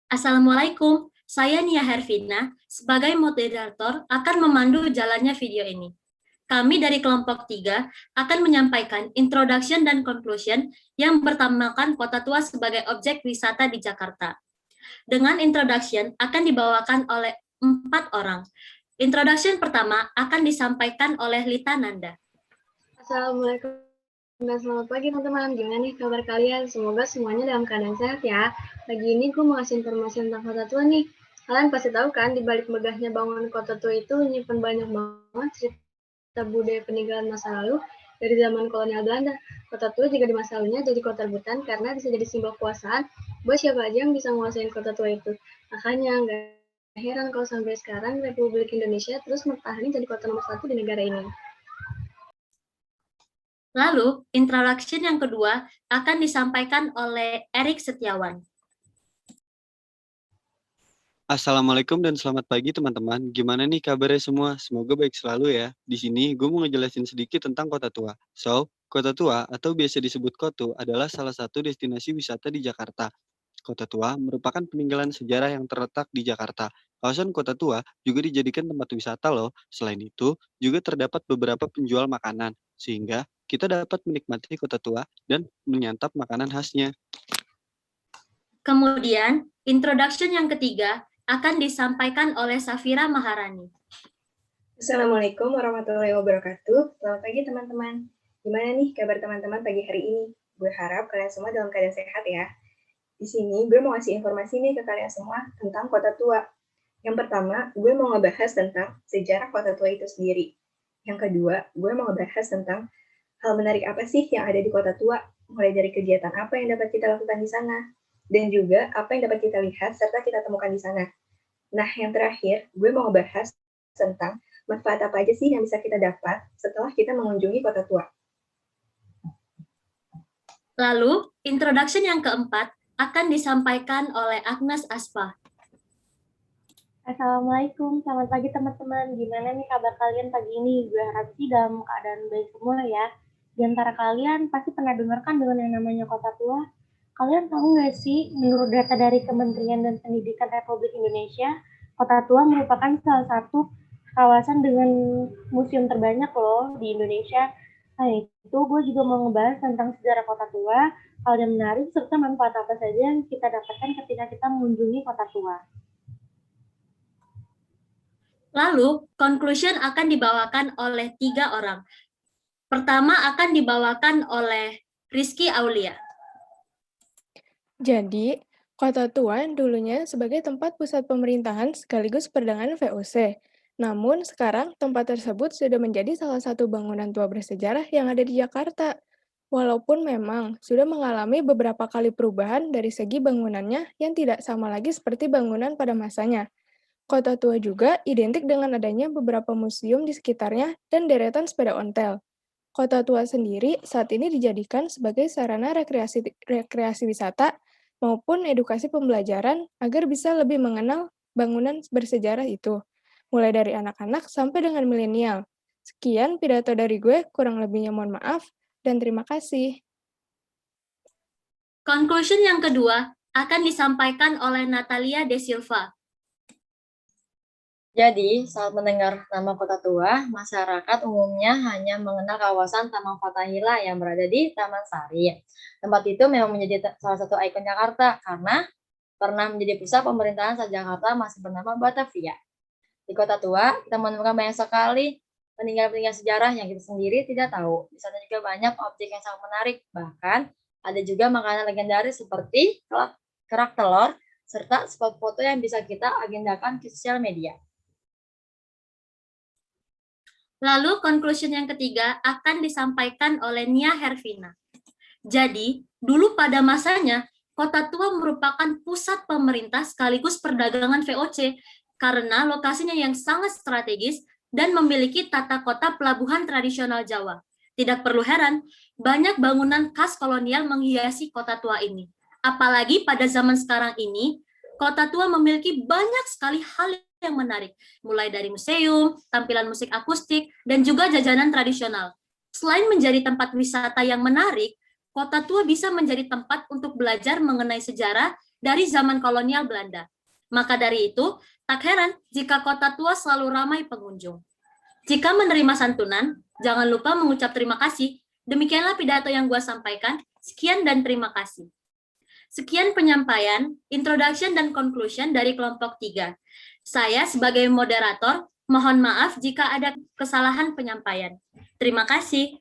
Assalamualaikum, saya Nia Hervina. Sebagai moderator akan memandu jalannya video ini. Kami dari kelompok 3 akan menyampaikan introduction dan conclusion yang bertemakan Kota Tua sebagai objek wisata di Jakarta. Dengan introduction akan dibawakan oleh 4 orang. Introduction pertama akan disampaikan oleh Lita Nanda. Assalamualaikum dan selamat pagi teman-teman. Gimana nih kabar kalian? Semoga semuanya dalam keadaan sehat ya. Pagi ini gue mau ngasih informasi tentang Kota Tua nih. Kalian pasti tahu kan, di balik megahnya bangunan Kota Tua itu menyimpan banyak banget cerita budaya peninggalan masa lalu dari zaman kolonial Belanda. Kota Tua juga di masa lalunya jadi kota rebutan karena bisa jadi simbol kekuasaan buat siapa aja yang bisa menguasain Kota Tua itu. Makanya nggak heran kalau sampai sekarang Republik Indonesia terus bertahan jadi kota nomor 1 di negara ini. Lalu, introduction yang kedua akan disampaikan oleh Erik Setiawan. Assalamualaikum dan selamat pagi teman-teman. Gimana nih kabarnya semua? Semoga baik selalu ya. Di sini gue mau ngejelasin sedikit tentang Kota Tua. Kota Tua atau biasa disebut Kotu adalah salah satu destinasi wisata di Jakarta. Kota Tua merupakan peninggalan sejarah yang terletak di Jakarta. Kawasan Kota Tua juga dijadikan tempat wisata loh. Selain itu, juga terdapat beberapa penjual makanan, sehingga kita dapat menikmati Kota Tua dan menyantap makanan khasnya. Kemudian, introduction yang ketiga akan disampaikan oleh Safira Maharani. Assalamualaikum warahmatullahi wabarakatuh. Selamat pagi teman-teman. Gimana nih kabar teman-teman pagi hari ini? Gue harap kalian semua dalam keadaan sehat ya. Di sini gue mau ngasih informasi nih ke kalian semua tentang Kota Tua. Yang pertama, gue mau ngebahas tentang sejarah Kota Tua itu sendiri. Yang kedua, gue mau ngebahas tentang hal menarik apa sih yang ada di Kota Tua, mulai dari kegiatan apa yang dapat kita lakukan di sana, dan juga apa yang dapat kita lihat serta kita temukan di sana. Nah, yang terakhir, gue mau ngebahas tentang manfaat apa aja sih yang bisa kita dapat setelah kita mengunjungi Kota Tua. Lalu, introduction yang keempat akan disampaikan oleh Agnes Aspa. Assalamualaikum, selamat pagi teman-teman. Gimana nih kabar kalian pagi ini? Gue harap sih dalam keadaan baik semua ya. Di antara kalian pasti pernah dengarkan dengan yang namanya Kota Tua. Kalian tahu nggak sih, menurut data dari Kementerian dan Pendidikan Republik Indonesia, Kota Tua merupakan salah satu kawasan dengan museum terbanyak loh di Indonesia. Nah itu gue juga mau ngebahas tentang sejarah Kota Tua, hal yang menarik serta manfaat apa saja yang kita dapatkan ketika kita mengunjungi Kota Tua. Lalu, conclusion akan dibawakan oleh 3 orang. Pertama akan dibawakan oleh Rizky Aulia. Jadi, Kota Tua dulunya sebagai tempat pusat pemerintahan sekaligus perdagangan VOC. Namun, sekarang tempat tersebut sudah menjadi salah satu bangunan tua bersejarah yang ada di Jakarta. Walaupun memang sudah mengalami beberapa kali perubahan dari segi bangunannya yang tidak sama lagi seperti bangunan pada masanya. Kota Tua juga identik dengan adanya beberapa museum di sekitarnya dan deretan sepeda ontel. Kota Tua sendiri saat ini dijadikan sebagai sarana rekreasi wisata maupun edukasi pembelajaran agar bisa lebih mengenal bangunan bersejarah itu, mulai dari anak-anak sampai dengan milenial. Sekian pidato dari gue, kurang lebihnya mohon maaf, dan terima kasih. Conclusion yang kedua akan disampaikan oleh Natalia De Silva. Jadi, saat mendengar nama Kota Tua, masyarakat umumnya hanya mengenal kawasan Taman Fathahillah yang berada di Taman Sari. Tempat itu memang menjadi salah satu ikon Jakarta karena pernah menjadi pusat pemerintahan saat Jakarta masih bernama Batavia. Di Kota Tua, kita menemukan banyak sekali peninggalan-peninggalan sejarah yang kita sendiri tidak tahu. Di sana juga banyak objek yang sangat menarik, bahkan ada juga makanan legendaris seperti kerak telur, serta spot foto yang bisa kita agendakan di sosial media. Lalu, conclusion yang ketiga akan disampaikan oleh Nia Hervina. Jadi, dulu pada masanya, Kota Tua merupakan pusat pemerintah sekaligus perdagangan VOC karena lokasinya yang sangat strategis dan memiliki tata kota pelabuhan tradisional Jawa. Tidak perlu heran, banyak bangunan khas kolonial menghiasi Kota Tua ini. Apalagi pada zaman sekarang ini, Kota Tua memiliki banyak sekali hal yang menarik, mulai dari museum, tampilan musik akustik, dan juga jajanan tradisional. Selain menjadi tempat wisata yang menarik, Kota Tua bisa menjadi tempat untuk belajar mengenai sejarah dari zaman kolonial Belanda. Maka dari itu, tak heran jika Kota Tua selalu ramai pengunjung. Jika menerima santunan, jangan lupa mengucap terima kasih. Demikianlah pidato yang gua sampaikan. Sekian dan terima kasih. Sekian penyampaian, introduction dan conclusion dari kelompok 3. Saya sebagai moderator, mohon maaf jika ada kesalahan penyampaian. Terima kasih.